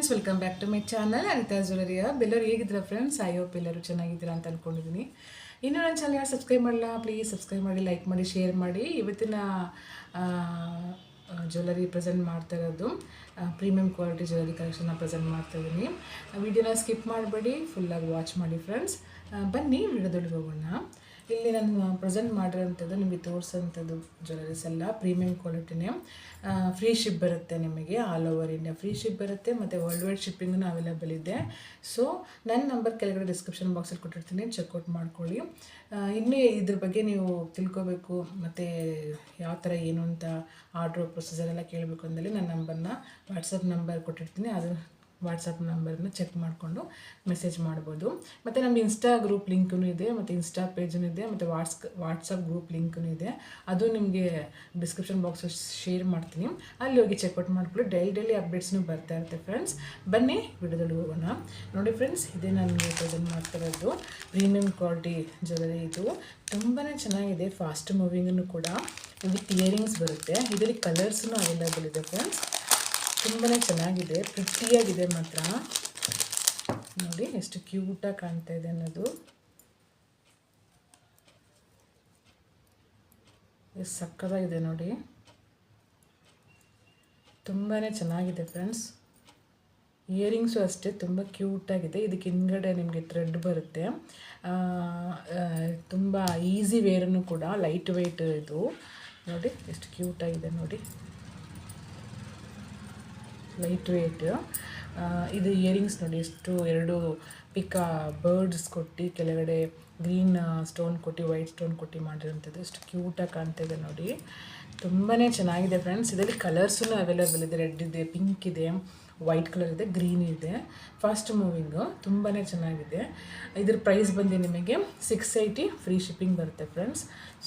Friends, welcome back to my channel Anita ಜ್ಯುವೆಲರಿಯ. ಎಲ್ಲರೂ ಹೇಗಿದ್ದೀರಾ ಫ್ರೆಂಡ್ಸ್? ಐ ಹೋಪ್ ಎಲ್ಲರೂ ಚೆನ್ನಾಗಿದ್ದೀರಾ ಅಂತ ಅಂದ್ಕೊಂಡಿದ್ದೀನಿ. ಇನ್ನೂ ನನ್ನ ಚಾನಲ್ ಯಾರು ಸಬ್ಸ್ಕ್ರೈಬ್ ಮಾಡಲ್ಲ, ಪ್ಲೀಸ್ ಸಬ್ಸ್ಕ್ರೈಬ್ ಮಾಡಿ, ಲೈಕ್ ಮಾಡಿ, ಶೇರ್ ಮಾಡಿ. ಇವತ್ತಿನ ಜ್ಯುವೆಲರಿ ಪ್ರೆಸೆಂಟ್ ಮಾಡ್ತಾ ಇರೋದು ಪ್ರೀಮಿಯಂ ಕ್ವಾಲಿಟಿ ಜ್ಯುವೆಲರಿ ಕಲೆಕ್ಷನ್ನ ಪ್ರೆಸೆಂಟ್ ಮಾಡ್ತಾ ಇದ್ದೀನಿ. ವಿಡಿಯೋನ ಸ್ಕಿಪ್ ಮಾಡಬೇಡಿ, ಫುಲ್ಲಾಗಿ ವಾಚ್ ಮಾಡಿ ಫ್ರೆಂಡ್ಸ್. ಬನ್ನಿ ವಿಡಿಯೋದೊಳಗೆ ಹೋಗೋಣ. ಇಲ್ಲಿ ನಾನು ಪ್ರೆಸೆಂಟ್ ಮಾಡಿರೋಂಥದ್ದು ನಿಮಗೆ ತೋರಿಸೋಂಥದ್ದು ಜ್ಯುವೆಲರೀಸ್ ಎಲ್ಲ ಪ್ರೀಮಿಯಂ ಕ್ವಾಲಿಟಿನೇ. ಫ್ರೀ ಶಿಪ್ ಬರುತ್ತೆ, ನಿಮಗೆ all over India free ship ಬರುತ್ತೆ, ಮತ್ತು ವರ್ಲ್ಡ್ ವೈಡ್ ಶಿಪ್ಪಿಂಗೂ ಅವೈಲೇಬಲ್ ಇದೆ. ಸೊ ನನ್ನ ನಂಬರ್ ಕೆಳಗಡೆ ಡಿಸ್ಕ್ರಿಪ್ಷನ್ ಬಾಕ್ಸಲ್ಲಿ ಕೊಟ್ಟಿರ್ತೀನಿ, ಚೆಕ್ಔಟ್ ಮಾಡ್ಕೊಳ್ಳಿ. ಇನ್ನೂ ಇದ್ರ ಬಗ್ಗೆ ನೀವು ತಿಳ್ಕೊಬೇಕು ಮತ್ತು ಯಾವ ಥರ ಏನು ಅಂತ ಆರ್ಡ್ರ್ ಪ್ರೊಸೀಜರ್ ಎಲ್ಲ ಕೇಳಬೇಕು ಅಂದಲ್ಲಿ ನನ್ನ ನಂಬರ್ನ ವಾಟ್ಸಪ್ ನಂಬರ್ ಕೊಟ್ಟಿರ್ತೀನಿ, ಅದು ವಾಟ್ಸಪ್ ನಂಬರ್ನ ಚೆಕ್ ಮಾಡಿಕೊಂಡು ಮೆಸೇಜ್ ಮಾಡ್ಬೋದು. ಮತ್ತು ನಮ್ಮ ಇನ್ಸ್ಟಾ ಗ್ರೂಪ್ ಲಿಂಕೂ ಇದೆ, ಮತ್ತು ಇನ್ಸ್ಟಾ ಪೇಜೂ ಇದೆ, ಮತ್ತು ವಾಟ್ಸಪ್ ಗ್ರೂಪ್ ಲಿಂಕೂ ಇದೆ. ಅದು ನಿಮಗೆ ಡಿಸ್ಕ್ರಿಪ್ಷನ್ ಬಾಕ್ಸ್ ಶೇರ್ ಮಾಡ್ತೀನಿ, ಅಲ್ಲಿ ಹೋಗಿ ಚೆಕ್ಔಟ್ ಮಾಡ್ಕೊಳ್ಳಿ. ಡೈಲಿ ಅಪ್ಡೇಟ್ಸ್ನೂ ಬರ್ತಾ ಇರುತ್ತೆ ಫ್ರೆಂಡ್ಸ್. ಬನ್ನಿ ವಿಡಿಯೋದಲ್ಲಿ ಹೋಗೋಣ. ನೋಡಿ ಫ್ರೆಂಡ್ಸ್, ಇದೇ ನನಗೆ ಪ್ರೆಸೆಂಟ್ ಮಾಡ್ತಿರೋದು ಪ್ರೀಮಿಯಂ ಕ್ವಾಲಿಟಿ ಜ್ಯುವೆಲರಿ. ಇದು ತುಂಬಾ ಚೆನ್ನಾಗಿದೆ, ಫಾಸ್ಟ್ ಮೂವಿಂಗನ್ನು ಕೂಡ. ವಿತ್ ಇಯರಿಂಗ್ಸ್ ಬರುತ್ತೆ. ಇದರಲ್ಲಿ ಕಲರ್ಸೂ ಅವೈಲೇಬಲ್ ಇದೆ ಫ್ರೆಂಡ್ಸ್. ತುಂಬಾ ಚೆನ್ನಾಗಿದೆ, ಪ್ರಿಟ್ಟಿಯಾಗಿದೆ ಮಾತ್ರ. ನೋಡಿ ಎಷ್ಟು ಕ್ಯೂಟಾಗಿ ಕಾಣ್ತಾ ಇದೆ ಅನ್ನೋದು. ಎಷ್ಟು ಸಕ್ಕತ್ತಾಗಿದೆ ನೋಡಿ, ತುಂಬಾ ಚೆನ್ನಾಗಿದೆ ಫ್ರೆಂಡ್ಸ್. ಇಯರಿಂಗ್ಸು ಅಷ್ಟೇ ತುಂಬ ಕ್ಯೂಟಾಗಿದೆ. ಇದಕ್ಕೆ ಹಿಂದ್ಗಡೆ ನಿಮಗೆ ಥ್ರೆಡ್ ಬರುತ್ತೆ. ತುಂಬ ಈಸಿ ವೇರನ್ನು ಕೂಡ, ಲೈಟ್ ವೆಯ್ಟ್ ಇದು. ನೋಡಿ ಎಷ್ಟು ಕ್ಯೂಟಾಗಿದೆ ನೋಡಿ, ಲೈಟ್ ವೆಯ್ಟ್. ಇದು ಇಯರಿಂಗ್ಸ್ ನೋಡಿ, ಎಷ್ಟು ಎರಡು ಬರ್ಡ್ಸ್ ಕೊಟ್ಟು ಕೆಳಗಡೆ ಗ್ರೀನ್ ಸ್ಟೋನ್ ಕೊಟ್ಟು ವೈಟ್ ಸ್ಟೋನ್ ಕೊಟ್ಟು ಮಾಡಿರೋಂಥದ್ದು. ಎಷ್ಟು ಕ್ಯೂಟಾಗಿ ಕಾಣ್ತಿದೆ ನೋಡಿ, ತುಂಬಾ ಚೆನ್ನಾಗಿದೆ ಫ್ರೆಂಡ್ಸ್. ಇದರಲ್ಲಿ ಕಲರ್ಸೂ ಅವೈಲೇಬಲ್ ಇದೆ. ರೆಡ್ ಇದೆ, ಪಿಂಕ್ ಇದೆ, ವೈಟ್ ಕಲರ್ ಇದೆ, ಗ್ರೀನ್ ಇದೆ. ಫಾಸ್ಟ್ ಮೂವಿಂಗು, ತುಂಬಾ ಚೆನ್ನಾಗಿದೆ. ಇದ್ರ ಪ್ರೈಸ್ ಬಂದು ನಿಮಗೆ 680 ಫ್ರೀ ಶಿಪ್ಪಿಂಗ್ ಬರುತ್ತೆ ಫ್ರೆಂಡ್ಸ್.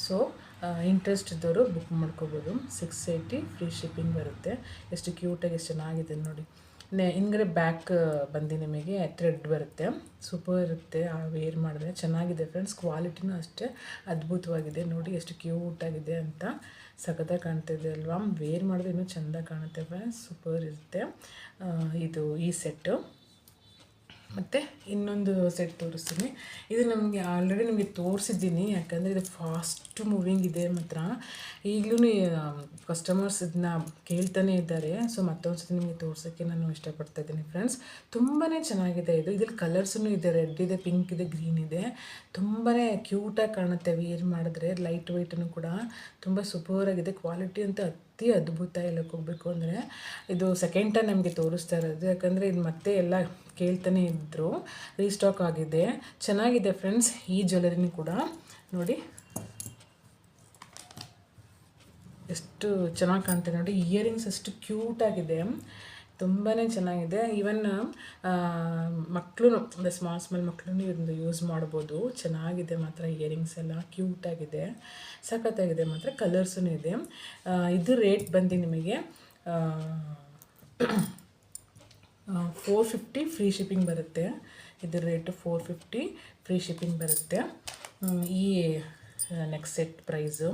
ಸೊ ಇಂಟ್ರೆಸ್ಟ್ ಇದ್ದವರು ಬುಕ್ ಮಾಡ್ಕೋಬೋದು. 680 ಫ್ರೀ ಶಿಪ್ಪಿಂಗ್ ಬರುತ್ತೆ. ಎಷ್ಟು ಕ್ಯೂಟಾಗಿ ಎಷ್ಟು ಚೆನ್ನಾಗಿದೆ ನೋಡಿ. ಹಿಂದ್ಗಡೆ ಬ್ಯಾಕ್ ಬಂದು ನಿಮಗೆ ಥ್ರೆಡ್ ಬರುತ್ತೆ. ಸೂಪರ್ ಇರುತ್ತೆ, ವೇರ್ ಮಾಡಿದ್ರೆ ಚೆನ್ನಾಗಿದೆ ಫ್ರೆಂಡ್ಸ್. ಕ್ವಾಲಿಟಿನೂ ಅಷ್ಟೇ ಅದ್ಭುತವಾಗಿದೆ. ನೋಡಿ ಎಷ್ಟು ಕ್ಯೂಟಾಗಿದೆ ಅಂತ, ಸಖತ್ತಾಗಿ ಕಾಣ್ತಿದೆ ಅಲ್ವಾ? ವೇರ್ ಮಾಡಿದ್ರೆ ಇನ್ನೂ ಚೆಂದ ಕಾಣುತ್ತೆ ಫ್ರೆಂಡ್ಸ್, ಸೂಪರ್ ಇರುತ್ತೆ. ಇದು ಈ ಸೆಟ್ಟು. ಮತ್ತು ಇನ್ನೊಂದು ಸೆಟ್ ತೋರಿಸ್ತೀನಿ. ಇದು ನಮಗೆ ಆಲ್ರೆಡಿ ನಿಮಗೆ ತೋರಿಸಿದ್ದೀನಿ, ಯಾಕಂದರೆ ಇದು ಫಾಸ್ಟ್ ಮೂವಿಂಗ್ ಇದೆ ಮಾತ್ರ. ಈಗಲೂ ಕಸ್ಟಮರ್ಸ್ ಇದನ್ನ ಕೇಳ್ತಾನೆ ಇದ್ದಾರೆ. ಸೊ ಮತ್ತೊಂದು ಸತಿ ನಿಮಗೆ ತೋರ್ಸೋಕ್ಕೆ ನಾನು ಇಷ್ಟಪಡ್ತಾ ಇದ್ದೀನಿ ಫ್ರೆಂಡ್ಸ್. ತುಂಬಾ ಚೆನ್ನಾಗಿದೆ ಇದು. ಇದ್ರಲ್ಲಿ ಕಲರ್ಸೂ ಇದೆ, ರೆಡ್ ಇದೆ, ಪಿಂಕ್ ಇದೆ, ಗ್ರೀನ್ ಇದೆ. ತುಂಬಾ ಕ್ಯೂಟಾಗಿ ಕಾಣುತ್ತೆ ವೇರ್ ಮಾಡಿದ್ರೆ. ಲೈಟ್ ವೆಯ್ಟನ್ನು ಕೂಡ ತುಂಬ ಸೂಪರಾಗಿದೆ. ಕ್ವಾಲಿಟಿ ಅಂತ ಅತಿ ಅದ್ಭುತ. ಹೇಳಕ್ಕೆ ಹೋಗಬೇಕು ಅಂದರೆ ಇದು ಸೆಕೆಂಡ್ ಟೈಮ್ ನಮಗೆ ತೋರಿಸ್ತಾ ಇರೋದು, ಯಾಕಂದರೆ ಇದು ಮತ್ತೆ ಎಲ್ಲ ಕೇಳ್ತಾನೆ ಇದ್ದರು. ರೀಸ್ಟಾಕ್ ಆಗಿದೆ, ಚೆನ್ನಾಗಿದೆ ಫ್ರೆಂಡ್ಸ್. ಈ ಜ್ಯುವೆಲರಿನೂ ಕೂಡ ನೋಡಿ ಎಷ್ಟು ಚೆನ್ನಾಗಿ ಕಾಣ್ತದೆ ನೋಡಿ. ಇಯರಿಂಗ್ಸ್ ಅಷ್ಟು ಕ್ಯೂಟಾಗಿದೆ, ತುಂಬಾ ಚೆನ್ನಾಗಿದೆ. ಈವನ್ ಮಕ್ಕಳು ಅಂದರೆ ಸ್ಮಾಲ್ ಮಕ್ಕಳು ಇದನ್ನು ಯೂಸ್ ಮಾಡ್ಬೋದು. ಚೆನ್ನಾಗಿದೆ ಮಾತ್ರ. ಇಯರಿಂಗ್ಸ್ ಎಲ್ಲ ಕ್ಯೂಟಾಗಿದೆ, ಸಖತ್ತಾಗಿದೆ ಮಾತ್ರ. ಕಲರ್ಸೂ ಇದೆ. ಇದು ರೇಟ್ ಬಂದು ನಿಮಗೆ 450 ಫ್ರೀ ಶಿಪ್ಪಿಂಗ್ ಬರುತ್ತೆ. ಇದ್ರ ರೇಟು 450 ಫ್ರೀ ಶಿಪ್ಪಿಂಗ್ ಬರುತ್ತೆ. ಈ ನೆಕ್ಸ್ಟ್ ಸೆಟ್ ಪ್ರೈಸು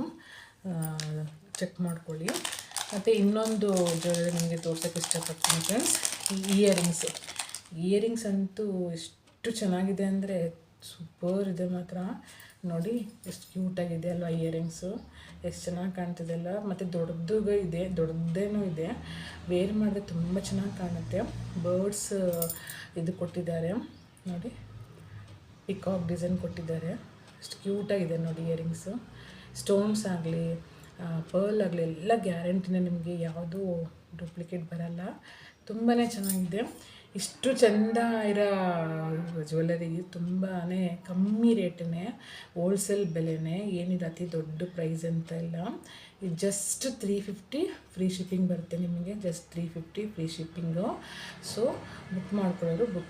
ಚೆಕ್ ಮಾಡ್ಕೊಳ್ಳಿ. ಮತ್ತು ಇನ್ನೊಂದು ಜ್ಯುವೆಲರಿ ನಿಮಗೆ ತೋರ್ಸೋಕ್ಕೆ ಇಷ್ಟಪಡ್ತೀನಿ ಫ್ರೆಂಡ್ಸ್. ಇಯರಿಂಗ್ಸ್ ಅಂತೂ ಎಷ್ಟು ಚೆನ್ನಾಗಿದೆ ಅಂದರೆ ಸೂಪರ್ ಇದೆ ಮಾತ್ರ. ನೋಡಿ ಎಷ್ಟು ಕ್ಯೂಟಾಗಿದೆ ಅಲ್ವಾ ಇಯರಿಂಗ್ಸು, ಎಷ್ಟು ಚೆನ್ನಾಗಿ ಕಾಣ್ತಿದೆ ಅಲ್ಲ. ಮತ್ತು ದೊಡ್ಡದೇನೂ ಇದೆ. ವೇರ್ ಮಾಡಿದ್ರೆ ತುಂಬ ಚೆನ್ನಾಗಿ ಕಾಣುತ್ತೆ. ಬರ್ಡ್ಸ್ ಇದು ಕೊಟ್ಟಿದ್ದಾರೆ ನೋಡಿ, ಪಿಕಾಕ್ ಡಿಸೈನ್ ಕೊಟ್ಟಿದ್ದಾರೆ. ಎಷ್ಟು ಕ್ಯೂಟಾಗಿದೆ ನೋಡಿ ಇಯರಿಂಗ್ಸು. ಸ್ಟೋನ್ಸ್ ಆಗಲಿ ಪರ್ಲ್ ಆಗಲಿ ಎಲ್ಲ ಗ್ಯಾರಂಟಿನೇ, ನಿಮಗೆ ಯಾವುದೂ ಡೂಪ್ಲಿಕೇಟ್ ಬರಲ್ಲ. ತುಂಬಾ ಚೆನ್ನಾಗಿದೆ. ಇಷ್ಟು ಚೆಂದ ಇರೋ ಜ್ಯುವೆಲರಿ ತುಂಬಾ ಕಮ್ಮಿ ರೇಟೇ, ಹೋಲ್ಸೇಲ್ ಬೆಲೆನೇ, ಏನಿದೆ ಅತಿ ದೊಡ್ಡ ಪ್ರೈಸ್ ಅಂತ ಇಲ್ಲ. ಇದು ಜಸ್ಟ್ 350 ಫ್ರೀ ಶಿಪ್ಪಿಂಗ್ ಬರುತ್ತೆ ನಿಮಗೆ. Just 350 free shipping. So book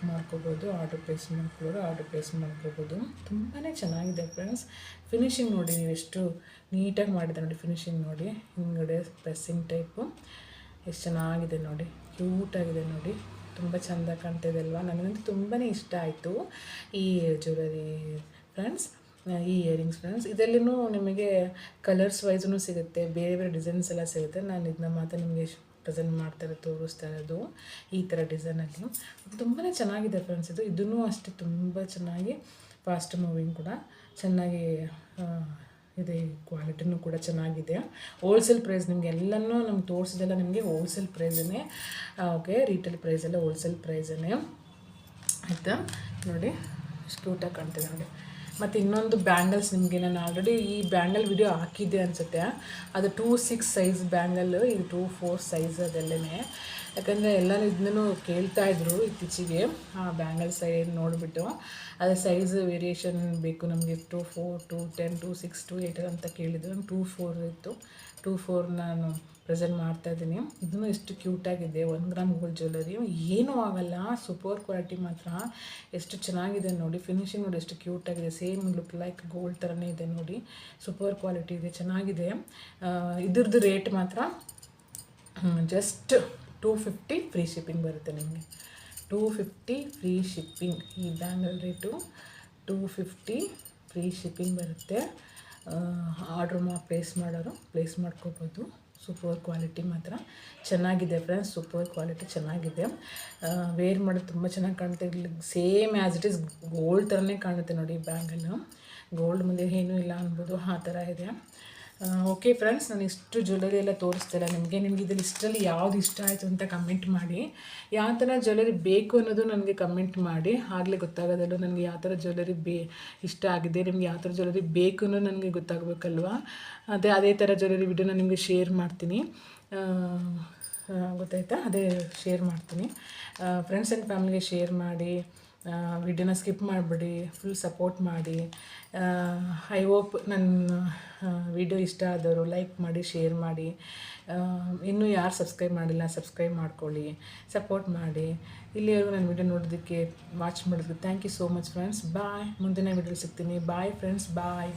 ಮಾಡ್ಕೋಬೋದು. ಆರ್ಡ್ರ್ ಪ್ಲೇಸ್ ಮಾಡ್ಕೋಬೋದು. ತುಂಬಾ ಚೆನ್ನಾಗಿದೆ ಫ್ರೆಂಡ್ಸ್. ಫಿನಿಶಿಂಗ್ ನೋಡಿ, ನೀವು ಎಷ್ಟು ನೀಟಾಗಿ ಮಾಡಿದೆ ನೋಡಿ. ಫಿನಿಶಿಂಗ್ ನೋಡಿ, ಹಿಂದ್ಗಡೆ ಪ್ರೆಸ್ಸಿಂಗ್ ಟೈಪು ಎಷ್ಟು ಚೆನ್ನಾಗಿದೆ ನೋಡಿ, ಕ್ಯೂಟಾಗಿದೆ ನೋಡಿ. ತುಂಬ ಚೆಂದ ಕಾಣ್ತಿದೆ ಅಲ್ವಾ? ನನಗಂತೂ ತುಂಬಾ ಇಷ್ಟ ಆಯಿತು ಈ ಜ್ಯುವೆಲರಿ ಫ್ರೆಂಡ್ಸ್, ಈ ಇಯರಿಂಗ್ಸ್ ಫ್ರೆಂಡ್ಸ್. ಇದರಲ್ಲೂ ನಿಮಗೆ ಕಲರ್ಸ್ ವೈಸೂ ಸಿಗುತ್ತೆ, ಬೇರೆ ಬೇರೆ ಡಿಸೈನ್ಸ್ ಎಲ್ಲ ಸಿಗುತ್ತೆ. ನಾನು ಇದನ್ನ ಮಾತ್ರ ನಿಮಗೆ ಪ್ರೆಸೆಂಟ್ ಮಾಡ್ತಾರೆ, ತೋರಿಸ್ತಾ ಇರೋದು ಈ ಥರ ಡಿಸೈನಲ್ಲಿ. ತುಂಬಾ ಚೆನ್ನಾಗಿದೆ ಫ್ರೆಂಡ್ಸ್. ಇದೂ ಅಷ್ಟೇ ತುಂಬ ಚೆನ್ನಾಗಿ ಫಾಸ್ಟ್ ಮೂವಿಂಗ್ ಕೂಡ ಚೆನ್ನಾಗಿ ಇದೆ. ಕ್ವಾಲಿಟಿನೂ ಕೂಡ ಚೆನ್ನಾಗಿದೆ. ಹೋಲ್ಸೇಲ್ ಪ್ರೈಸ್ ನಿಮಗೆ ಎಲ್ಲನೂ ನಮ್ಗೆ ತೋರಿಸಿದೆಲ್ಲ ನಿಮಗೆ ಹೋಲ್ಸೇಲ್ ಪ್ರೈಸೇ. ಓಕೆ, ರೀಟೇಲ್ ಪ್ರೈಸೆಲ್ಲ ಹೋಲ್ಸೇಲ್ ಪ್ರೈಸೇ ಆಯಿತಾ. ನೋಡಿ ಎಷ್ಟು ಕ್ಯೂಟಾಗಿ ಕಾಣ್ತಿದೆ ನೋಡಿ. ಮತ್ತು ಇನ್ನೊಂದು ಬ್ಯಾಂಗಲ್ಸ್ ನಿಮಗೆ ನಾನು ಆಲ್ರೆಡಿ ಈ ಬ್ಯಾಂಗಲ್ ವಿಡಿಯೋ ಹಾಕಿದ್ದೆ ಅನಿಸುತ್ತೆ. ಅದು 2-6 ಸೈಜ್ ಬ್ಯಾಂಗಲ್, ಇದು 2-4 ಸೈಜ್ ಅದೆಲ್ಲೇ. ಯಾಕಂದರೆ ಎಲ್ಲರೂ ಇದನ್ನೂ ಕೇಳ್ತಾಯಿದ್ರು ಇತ್ತೀಚೆಗೆ ಆ ಬ್ಯಾಂಗಲ್ಸ್ ನೋಡಿಬಿಟ್ಟು. ಅದೇ ಸೈಜ್ ವೇರಿಯೇಷನ್ ಬೇಕು ನಮಗೆ 2-4, 2-10, 2-6, 2-8 ಅಂತ ಕೇಳಿದ್ರು. ನಂಗೆ 2-4 ಇತ್ತು. 2-4 ನಾನು ಪ್ರೆಸೆಂಟ್ ಮಾಡ್ತಾಯಿದ್ದೀನಿ. ಇದೂ ಎಷ್ಟು ಕ್ಯೂಟಾಗಿದೆ. 1 ಗ್ರಾಮ್ ಗೋಲ್ಡ್ ಜ್ಯುವೆಲರಿ, ಏನೂ ಆಗಲ್ಲ. ಸೂಪರ್ ಕ್ವಾಲಿಟಿ ಮಾತ್ರ ಎಷ್ಟು ಚೆನ್ನಾಗಿದೆ ನೋಡಿ. ಫಿನಿಶಿಂಗ್ ನೋಡಿ ಎಷ್ಟು ಕ್ಯೂಟಾಗಿದೆ. ಸೇಮ್ ಲುಕ್ ಲೈಕ್ ಗೋಲ್ಡ್ ಥರನೇ ಇದೆ ನೋಡಿ. ಸೂಪರ್ ಕ್ವಾಲಿಟಿ ಇದೆ, ಚೆನ್ನಾಗಿದೆ. ಇದ್ರದ್ದು ರೇಟ್ ಮಾತ್ರ ಜಸ್ಟ್ 250 ಫ್ರೀ ಶಿಪ್ಪಿಂಗ್ ಬರುತ್ತೆ ನಿಮಗೆ. 250 ಫ್ರೀ ಶಿಪ್ಪಿಂಗ್. ಈ ಬ್ಯಾಂಗಲ್ ರೇಟು 250 ಫ್ರೀ ಶಿಪ್ಪಿಂಗ್ ಬರುತ್ತೆ. ಆರ್ಡ್ರ್ ಪ್ಲೇಸ್ ಮಾಡೋರು ಪ್ಲೇಸ್ ಮಾಡ್ಕೋಬೋದು. ಸೂಪರ್ ಕ್ವಾಲಿಟಿ ಮಾತ್ರ ಚೆನ್ನಾಗಿದೆ ಫ್ರೆಂಡ್ಸ್. ಸೂಪರ್ ಕ್ವಾಲಿಟಿ ಚೆನ್ನಾಗಿದೆ. ವೇರ್ ಮಾಡೋದು ತುಂಬ ಚೆನ್ನಾಗಿ ಕಾಣುತ್ತೆ. Same as it is gold ಥರನೇ ಕಾಣುತ್ತೆ ನೋಡಿ. ಬ್ಯಾಂಗಲ್ಲು ಗೋಲ್ಡ್ ಮುಂದೆ ಏನೂ ಇಲ್ಲ ಅನ್ಬೋದು, ಆ ಥರ ಇದೆ. ಓಕೆ ಫ್ರೆಂಡ್ಸ್, ನಾನು ಇಷ್ಟು ಜ್ಯುವೆಲರಿ ಎಲ್ಲ ತೋರಿಸ್ತಿಲ್ಲ ನಿಮಗೆ. ಇದ್ರಲ್ಲಿ ಇಷ್ಟರಲ್ಲಿ ಯಾವುದು ಇಷ್ಟ ಆಯಿತು ಅಂತ ಕಮೆಂಟ್ ಮಾಡಿ. ಯಾವ ಥರ ಜ್ಯುವೆಲರಿ ಬೇಕು ಅನ್ನೋದು ನನಗೆ ಕಮೆಂಟ್ ಮಾಡಿ. ಆಗಲೇ ಗೊತ್ತಾಗೋದಲ್ಲ ನನಗೆ ಯಾವ ಥರ ಜ್ಯುವೆಲರಿ ಇಷ್ಟ ಆಗಿದೆ, ನಿಮ್ಗೆ ಯಾವ ಥರ ಜ್ಯುವೆಲರಿ ಬೇಕು ಅನ್ನೋದು ನನಗೆ ಗೊತ್ತಾಗಬೇಕಲ್ವಾ. ಅದೇ ಥರ ಜ್ಯುವೆಲರಿ ವಿಡಿಯೋನ ನಿಮಗೆ ಶೇರ್ ಮಾಡ್ತೀನಿ. ಗೊತ್ತಾಯ್ತಾ? ಅದೇ ಶೇರ್ ಮಾಡ್ತೀನಿ. ಫ್ರೆಂಡ್ಸ್ ಆ್ಯಂಡ್ ಫ್ಯಾಮಿಲಿಗೆ ಶೇರ್ ಮಾಡಿ. ವಿಡಿಯೋನ ಸ್ಕಿಪ್ ಮಾಡಿಬಿಡಿ, ಫುಲ್ ಸಪೋರ್ಟ್ ಮಾಡಿ. ಐ ಹೋಪ್ ನನ್ನ ವಿಡಿಯೋ ಇಷ್ಟ ಆದವರು ಲೈಕ್ ಮಾಡಿ, ಶೇರ್ ಮಾಡಿ. ಇನ್ನೂ ಯಾರು ಸಬ್ಸ್ಕ್ರೈಬ್ ಮಾಡಿಲ್ಲ ಸಬ್ಸ್ಕ್ರೈಬ್ ಮಾಡ್ಕೊಳ್ಳಿ, ಸಪೋರ್ಟ್ ಮಾಡಿ. ಇಲ್ಲಿವರೆಗೂ ನನ್ನ ವಿಡಿಯೋ ನೋಡೋದಕ್ಕೆ ವಾಚ್ ಮಾಡೋದಕ್ಕೆ thank you so much friends. Bye. ಮುಂದಿನ ವಿಡಿಯೋ ಸಿಗ್ತೀನಿ. ಬಾಯ್ ಫ್ರೆಂಡ್ಸ್, ಬಾಯ್.